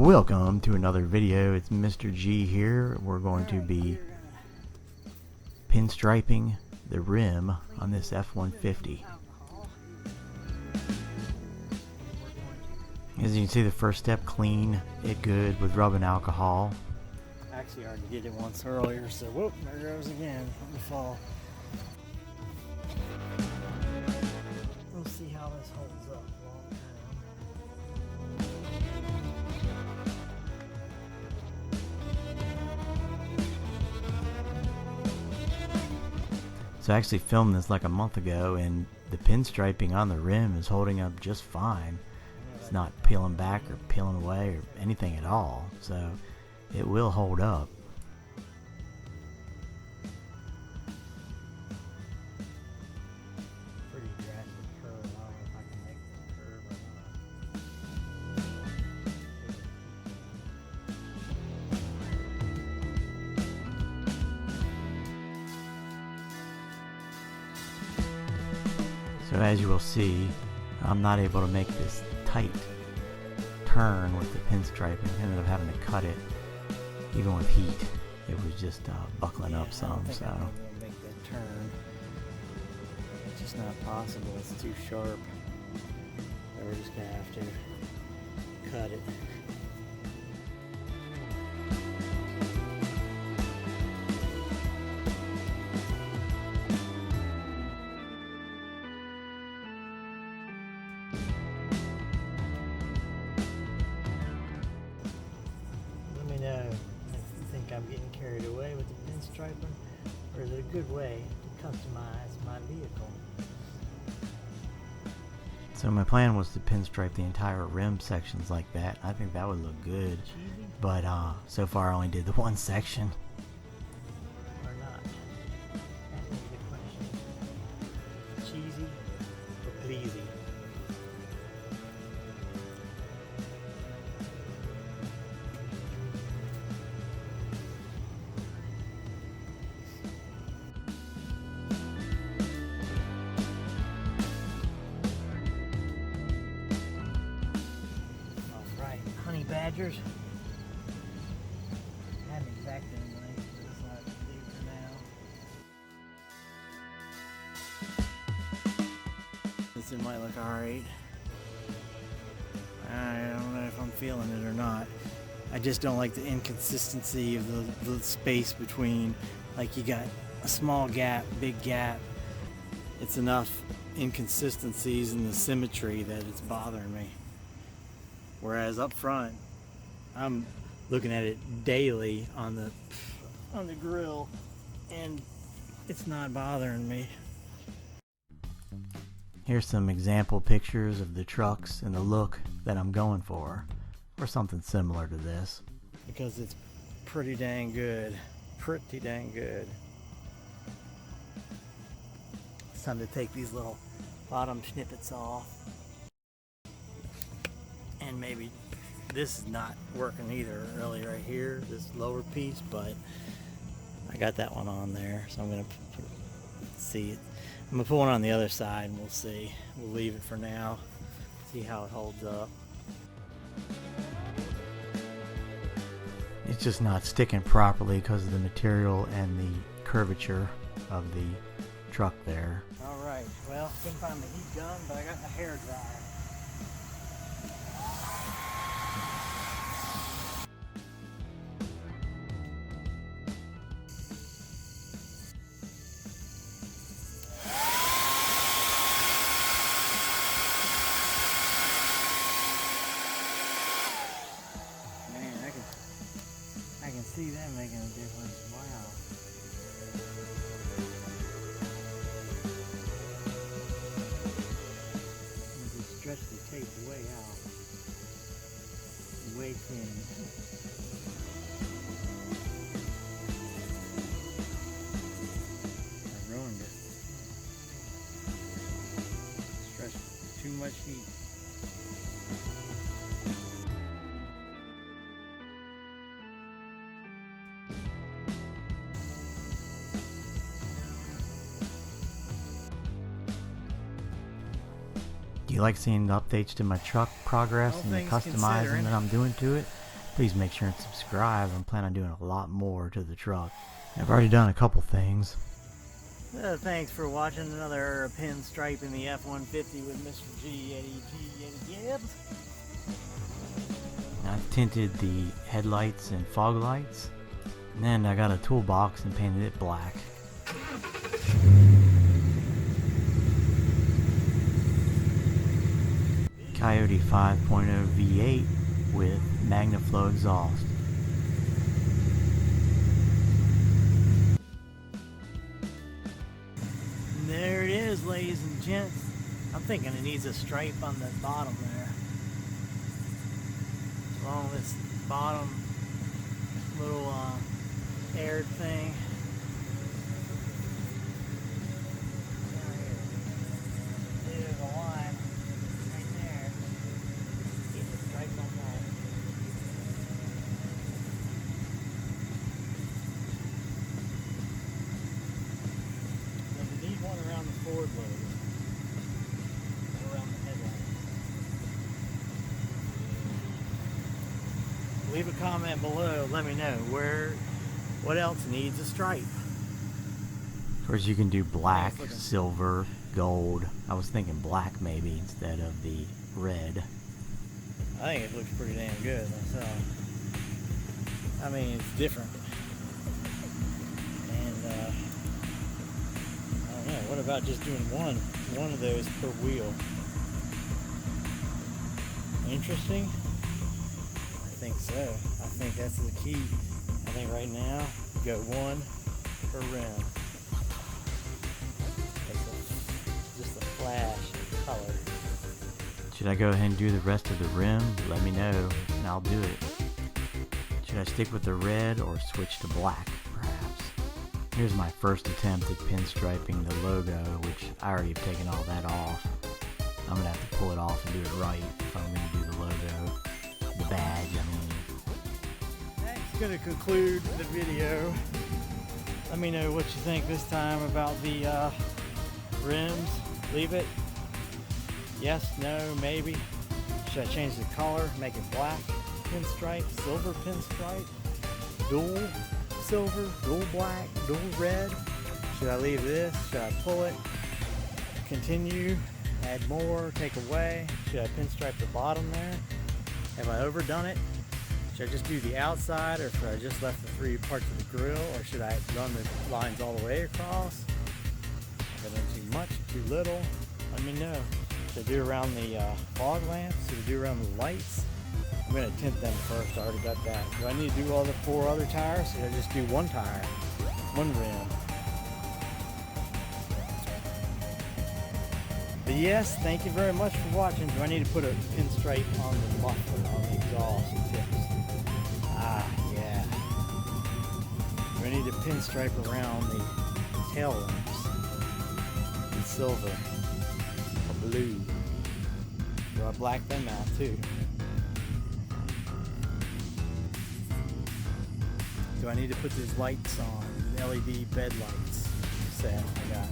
Welcome to another video. It's Mr. G here. We're going to be pinstriping the rim on this F-150. As you can see, the first step, clean it good with rubbing alcohol. Actually, I already did it once earlier, so whoop, there goes again. Let me fall. We'll see how this holds up long term. So I actually filmed this like a month ago, and the pinstriping on the rim is holding up just fine. It's not peeling back or peeling away or anything at all, so it will hold up. Pretty drastic curve. I don't know if I can make this curve or not. So as you will see, I'm not able to make this tight turn with the pinstriping. I ended up having to cut it. Even with heat, it was just buckling up some. So I'm gonna make that turn. It's just not possible. It's too sharp. So we're just gonna have to cut it. Let me know if you think I'm getting carried away with the pinstriping, or is it a good way to customize my vehicle? So my plan was to pinstripe the entire rim sections like that. I think that would look good. Cheesy But so far I only did the one section. or not? That is the question. Cheesy or pleasy? Alright, honey badgers. I haven't exactly in length, but it's not big for now. This might look alright. I don't know if I'm feeling it or not. I just don't like the inconsistency of the space between, like, you got a small gap, big gap. It's enough inconsistencies in the symmetry that it's bothering me. Whereas up front, I'm looking at it daily on the grill, and it's not bothering me. Here's some example pictures of the trucks and the look that I'm going for, or something similar to this. Because it's pretty dang good. Pretty dang good. It's time to take these little bottom snippets off. And maybe this is not working either really right here, this lower piece, but I got that one on there, so I'm gonna see it. I'm gonna put one on the other side and we'll see. We'll leave it for now, see how it holds up. It's just not sticking properly because of the material and the curvature of the truck there. Alright, well, couldn't find the heat gun, but I got the hair dryer. I can see that making a difference. Wow. I'm gonna just stretch the tape way out. Way thin. I ruined it. Stretched too much heat. Do you like seeing the updates to my truck progress All and the things customizing considering. that I'm doing to it? please make sure and subscribe. I'm planning on doing a lot more to the truck. I've already done a couple things. Thanks for watching another pinstripe in the F150 with Mr. G, Eddie Gibbs. I've tinted the headlights and fog lights. And then I got a toolbox and painted it black. Coyote 5.0 V8 with Magnaflow exhaust. And there it is, ladies and gents. I'm thinking it needs a stripe on the bottom there. Along this bottom little air thing. There's a line right there. Get the stripe on that. So we need one around the Ford logo. Around the headlight. Leave a comment below. Let me know what else needs a stripe. Of course, you can do black, silver, gold. I was thinking black maybe instead of the red. I think it looks pretty damn good myself. I mean, it's different. And I don't know. What about just doing one of those per wheel? Interesting. I think so. I think that's the key. I think right now you got one per rim. Just a flash of color. Should I go ahead and do the rest of the rim? Let me know and I'll do it. Should I stick with the red or switch to black, perhaps? Here's my first attempt at pinstriping the logo, which I already have taken all that off. I'm gonna have to pull it off and do it right if I'm gonna do the logo. The badge, I mean. That's gonna conclude the video. Let me know what you think this time about the rims. Leave it. Yes, no, maybe. Should I change the color, make it black pinstripe, silver pinstripe, dual silver, dual black, dual red? Should I leave this? Should I pull it? Continue, add more, take away? Should I pinstripe the bottom there? Have I overdone it? Should I just do the outside, or should I just left the three parts of the grill, or should I run the lines all the way across? Have I done too much, too little? Let me know. Should I do around the fog lamps? Should I do around the lights? I'm going to tint them first. I already got that. Do I need to do all the 4 other tires? Should I just do one tire? One rim? But yes, thank you very much for watching. Do I need to put a pinstripe on the muffler, on the exhaust tips? Ah, yeah. Do I need to pinstripe around the tail lamps in silver or blue? Do I black them out too? Do I need to put these lights on, the LED bed lights set I got?